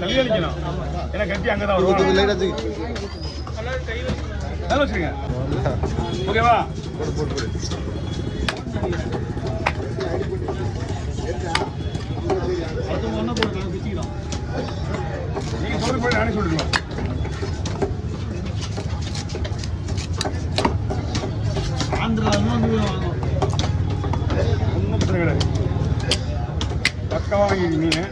தள்ளி அடிக்கணும். ஏன்னா கட்டி அங்கே தான் வரும். நல்லா வச்சுருங்க. ஓகேவா? போட்டு நீங்கள் சொல்றது போய் நானே சொல்லிடுவேன். ஆந்திராவில் வந்து ஒன்றும் பிரச்சனை கிடையாது. பக்காவாக வாங்கிடுங்க மீன்.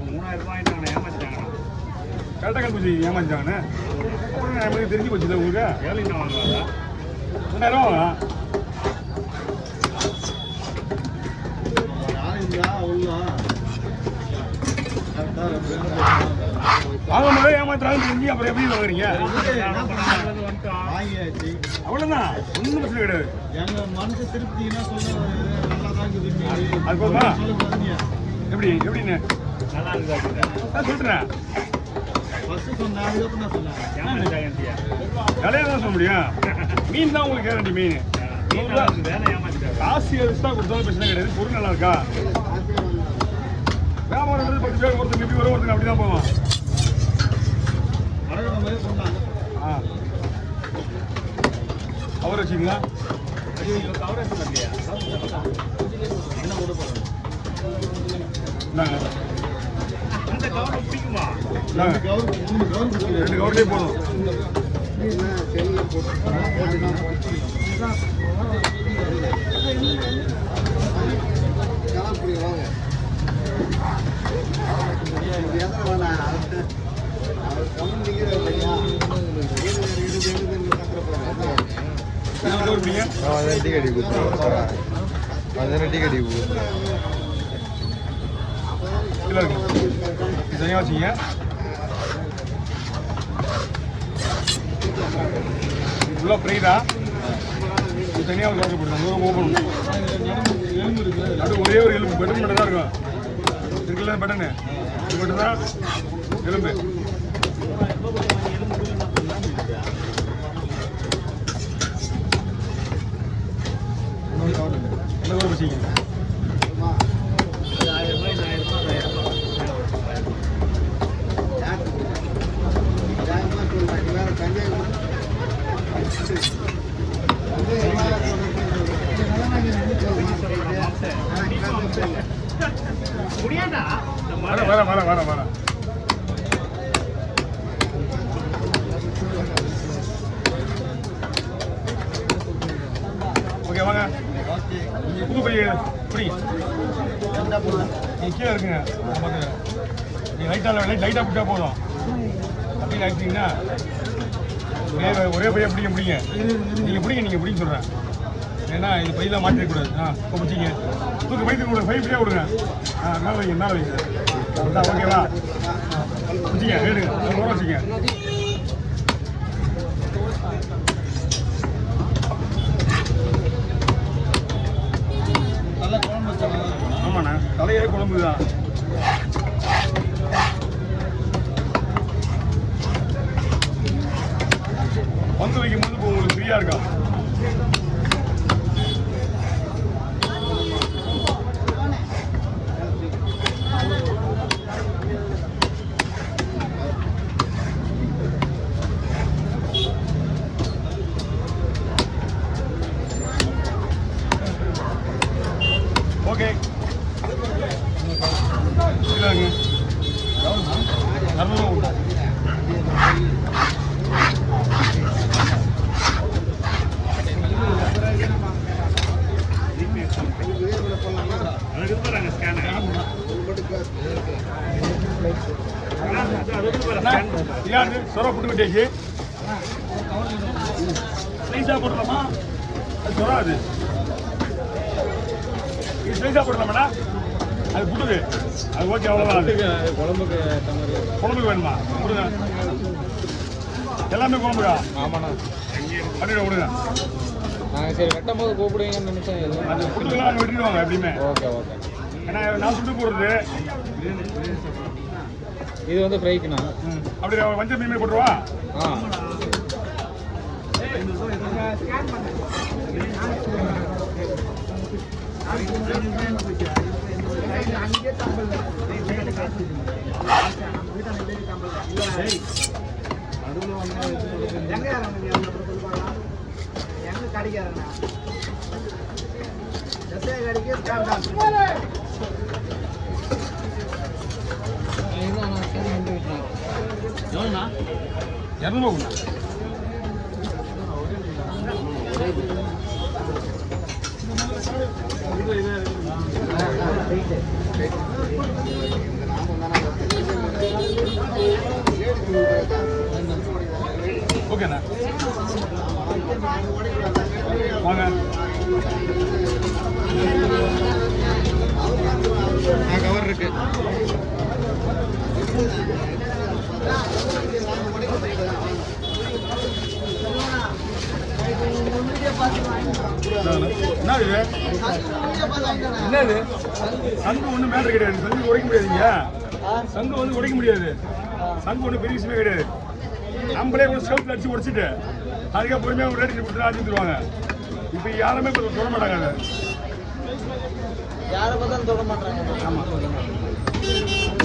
3000 ரூபாய்ட்டாங்க. ஏமாற்றிட்டாங்க. கரெக்டாக கண்டுபிடிச்சி ஏமாற்றிட்டாங்கண்ணே. அப்புறம் எனக்கு தெரிஞ்சு போச்சு உங்களுக்கு. எவ்வளோ வாங்கலாங்க? 2000 ரூபா வாங்கலாம். வாங்கும் போதே ஏமாத்துறாங்கன்னு தெரிஞ்சு அப்புறம் எப்படி வாங்குறீங்க? அவ்வளோதான், ஒன்றும் பிரச்சனை கிடையாது. எங்கள் மனசு திருப்தினா அது போதுமா? எப்படின்னு நான் சொல்கிறேன். கலையாக தான் சொல்ல முடியும். மீன் தான் உங்களுக்கு கேரண்டி. மீன் காசு எதுக்கு தான் கொடுத்தாலும் பிரச்சனை கிடையாது. பொருள் நல்லா இருக்கா? வியாபாரம் 10 பேர் ஒருத்தர் எப்படி வரும், ஒருத்தங்க அப்படி தான் போவான். கவர் வச்சுங்களா? ரெண்டு கவர்லேயே போதும். தனியாக வச்சுங்க. ஃபுல்லாக ஃப்ரைடா தனியாக ஒரு காசு போடுறாங்க. ஓப்பன் அது ஒரே ஒரு எலும்பு பட்டன் மட்டும் தான் இருக்கும். இருக்குல்ல பட்டனு, இது மட்டும் தான் எலும்பு. என்ன கூட வச்சுக்கிங்க. வர ஓகே வாங்க. புது பைய இப்படி நீங்கள் கீழே இருக்குங்க. நீங்கள் லைட்டாக பிடிச்சா போதும். அப்படின்னு ஆகிட்டீங்கன்னா ஒரே பையன் பிடிங்க. நீங்கள் பிடிங்க சொல்கிறேன். ஏன்னா இது பையெல்லாம் மாற்றிடக்கூடாது. இப்போ பிடிச்சிங்க. தூக்கு பைத்துக்கு கொடுங்க. 5 ஃப்ரீயாக கொடுங்க. மேலே வைங்க. அதான் ஓகேவா? பிடிச்சிங்க. எடுங்க. ஒரு வச்சுங்க. ஆமாண்ணா, தலையே குழம்பு தான். வந்து வைக்கும் போது உங்களுக்கு ஃப்ரீயாக இருக்கா? ஓகே இல்லைங்க. யாரு சொர போட்டு விட்டேச்சு. ஸ்லைஸாக போட்டுலாமா? அது சொரா. அது இது ஸ்லைஸாக போடலாமாடா? அது புட்டுது. அது ஓகே, அவ்வளோதான். அது குழம்புக்கு வேணுமா? கொடுங்க. எல்லாமே குழம்புக்கா? ஆமாண்ணா. பண்ணிவிட விடுங்க. சரி, வெட்டும் போது கூப்பிடுவீங்கன்னு நினைச்சேன். அது புட்டுலாம் நாங்கள் வெட்டிடுவாங்க எப்படியுமே. ஓகே. ஏன்னா நான் சுட்டு போடுறது இது வந்து ஃப்ரைக்குண்ணா. அப்படி மஞ்சள் மீன் போட்டுருவா. ஓகேண்ணா வாங்க கவர் இருக்கு என்னது சங்கு ஒன்றும் மேட்ரு கிடையாது. சங்கு உடைக்க முடியாதுங்க. சங்கு வந்து உடைக்க முடியாது. சங்கு ஒன்றும் பெரிய விஷயமே கிடையாது. நம்மளே ஒரு ஸ்கவுட் அடிச்சு உடைச்சிட்டு அதுக்கே பொறுமையாக ஒரு ரேட்டு கொடுத்து ஆச்சு தருவாங்க. இப்போ யாருமே இப்போ தொட மாட்டாங்க. அதை யாரை பார்த்தாலும் தொட மாட்டாங்க. ஆமாம்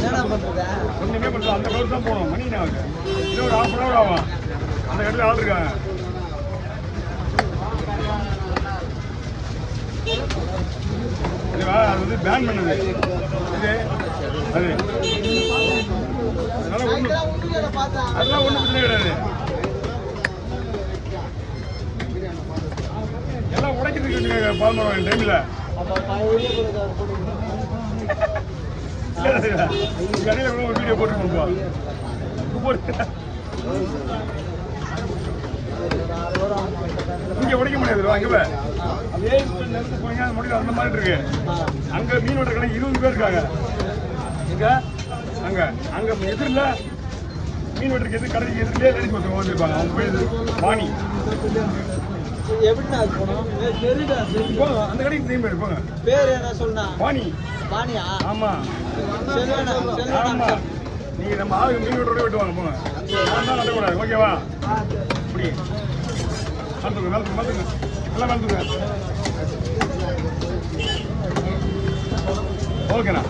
என்ன பண்ணுறது? ஒன்றுமே பண்ணுறது அந்த கவுட் தான் போகணும். மணி ஆகுது. இன்னும் ஒரு ½ hour ஆகும். அந்த இடத்துல ஆள் இருக்காங்க. அது வந்து பேன் பண்ணது இது அது அதெல்லாம் ஒன்றும் பிரச்சனை கிடையாது. எல்லாம் உடைக்கிறதுக்கு பால்மரம் டைமில் கடையில் கூட ஒரு வீடியோ போட்டுருப்போம்ப்பா இங்கே உடைக்க முடியாது. அங்கே அதே நிலத்து போனீங்க அது முடியல அந்த மாதிரி இருக்கு. அங்கே மீன் வெட்டுற கடை 20 பேர் இருக்காங்க. இங்கே அங்கே அங்கே எதிரில் மீன் வெட்டுறதுக்கு எதிர் கடைக்கு எதிர்லேயே லேடிஸ் ஒருத்தவங்க வந்துருப்பாங்க. அவங்க போய் வாணி எப்படின்னா போங்க அந்த கடைக்கு திரும்பி போங்க. பேர் என்ன சொன்னா? வாணி. வாணியா? ஆமாம் ஆமாம். நீங்கள் நம்ம ஆளுக்கு மீன் வெட்டுறோட வெட்டுவாங்க. போங்க தான் நடக்கூடாது. ஓகேவா? இப்படி மறந்துங்க மறந்துங்க எல்லாம் மறந்துங்க. ஓகேண்ணா.